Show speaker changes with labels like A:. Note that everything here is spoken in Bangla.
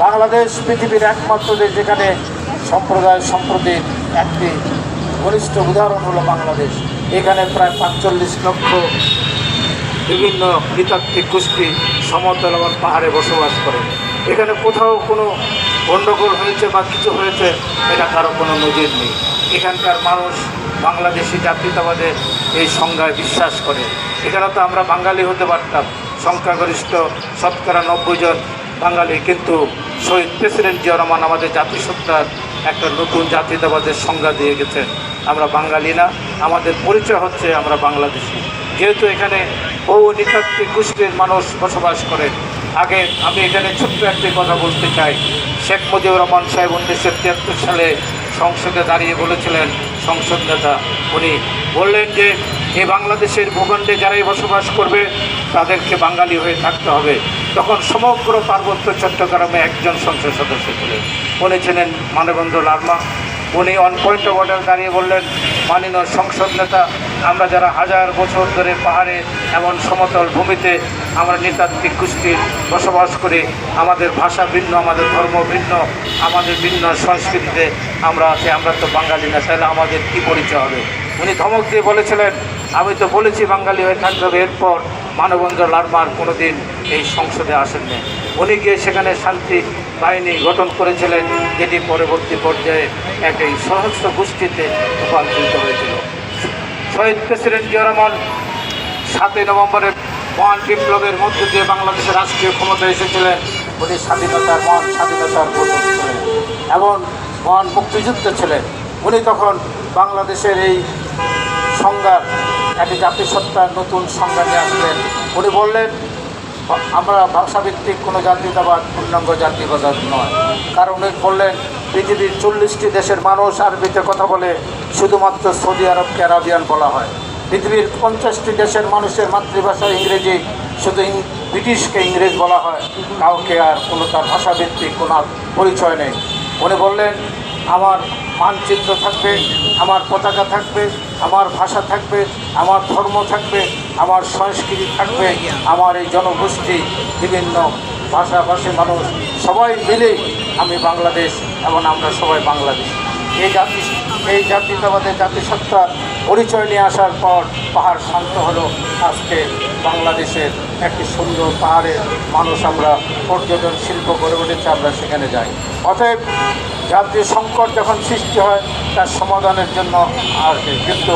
A: বাংলাদেশ পৃথিবীর একমাত্র দেশ যেখানে সম্প্রদায় সম্প্রতির একটি ঘনিষ্ঠ উদাহরণ হলো বাংলাদেশ। এখানে প্রায় ৪৫ লক্ষ বিভিন্ন নৃতাত্ত্বিক গোষ্ঠী সমতল এবং পাহাড়ে বসবাস করে। এখানে কোথাও কোনো গণ্ডগোল হয়েছে বা কিছু হয়েছে এটা কারো কোনো নজির নেই। এখানকার মানুষ বাংলাদেশি জাতীয়তাবাদের এই সংজ্ঞায় বিশ্বাস করে। এখানে তো আমরা বাঙালি হতে পারতাম, সংখ্যাগরিষ্ঠ শতকরা ৯০ জন বাঙালি, কিন্তু শহীদ প্রেসিডেন্ট জিয়া রহমান আমাদের জাতিসত্তার একটা নতুন জাতীয়তাবাদের সংজ্ঞা দিয়ে গেছেন। আমরা বাঙালি না, আমাদের পরিচয় হচ্ছে আমরা বাংলাদেশি। যেহেতু এখানে বহু নৃতাত্ত্বিক গোষ্ঠীর মানুষ বসবাস করে। আগে আমি এখানে ছোট্ট একটি কথা বলতে চাই। শেখ মুজিবুর রহমান সাহেব 1973 সালে সংসদে দাঁড়িয়ে বলেছিলেন, সংসদ নেতা উনি বললেন যে এই বাংলাদেশের ভূখণ্ডে যারাই বসবাস করবে তাদেরকে বাঙালি হয়ে থাকতে হবে। তখন সমগ্র পার্বত্য চট্টগ্রামে একজন সংসদ সদস্য ছিলেন, উনি ছিলেন মানবেন্দ্র লারমা। উনি অন পয়েন্ট অফ অর্ডার দাঁড়িয়ে বললেন, মাননীয় সংসদ নেতা, আমরা যারা হাজার বছর ধরে পাহাড়ে এমন সমতল ভূমিতে আমরা নৃতাত্ত্বিক গোষ্ঠীর বসবাস করি, আমাদের ভাষা ভিন্ন, আমাদের ধর্ম ভিন্ন, আমাদের ভিন্ন সংস্কৃতিতে আমরা আছি, আমরা তো বাঙালি না, তাহলে আমাদের কী পরিচয় হবে? উনি ধমক দিয়ে বলেছিলেন, আমি তো বলেছি বাঙালি হয়ে থাকতে হবে। এরপর মানবেন্দ্র লারমার কোনো দিন এই সংসদে আসেননি। উনি গিয়ে সেখানে শান্তি বাহিনী গঠন করেছিলেন, যেটি পরবর্তী পর্যায়ে একটি সশস্ত্র গোষ্ঠীতে রূপান্তরিত হয়েছিল। শহীদ প্রেসিডেন্ট জিয়া রহমান ৭ই নভেম্বরের মহান বিপ্লবের মধ্য দিয়ে বাংলাদেশের রাষ্ট্রীয় ক্ষমতায় এসেছিলেন। উনি মহান স্বাধীনতার ঘোষক ছিলেন এবং মহান মুক্তিযুদ্ধ ছিলেন। উনি তখন বাংলাদেশের এই সংজ্ঞার একটি জাতিসত্তার নতুন সংজ্ঞা নিয়ে আসলেন। উনি বললেন, আমরা ভাষাভিত্তিক কোনো জাতীয়তাবাদ পূর্ণাঙ্গ জাতীয়তাবাদ নয়। কারণ উনি বললেন, পৃথিবীর 40টি দেশের মানুষ আরবিতে কথা বলে, শুধুমাত্র সৌদি আরবকে আরাবিয়ান বলা হয়। পৃথিবীর 50টি দেশের মানুষের মাতৃভাষা ইংরেজি, শুধু ব্রিটিশকে ইংরেজ বলা হয়, কাউকে আর কোনো তার ভাষাভিত্তিক কোনো পরিচয় নেই। উনি বললেন, আমার মানচিত্র থাকবে, আমার পতাকা থাকবে, আমার ভাষা থাকবে, আমার ধর্ম থাকবে, আমার সংস্কৃতি থাকবে, আমার এই জনগোষ্ঠী বিভিন্ন ভাষাভাষী মানুষ সবাই মিলে আমি বাংলাদেশ এবং আমরা সবাই বাংলাদেশ। এই জাতীয়তাবাদের জাতিসত্তার পরিচয় নিয়ে আসার পর পাহাড় শান্ত হলো। আজকে বাংলাদেশের একটি সুন্দর পাহাড়ের মানুষ আমরা পর্যটন শিল্প গড়ে উঠেছে, আমরা সেখানে যাই। অতএব জাতীয় সংকট যখন সৃষ্টি হয় তার সমাধানের জন্য আর কিন্তু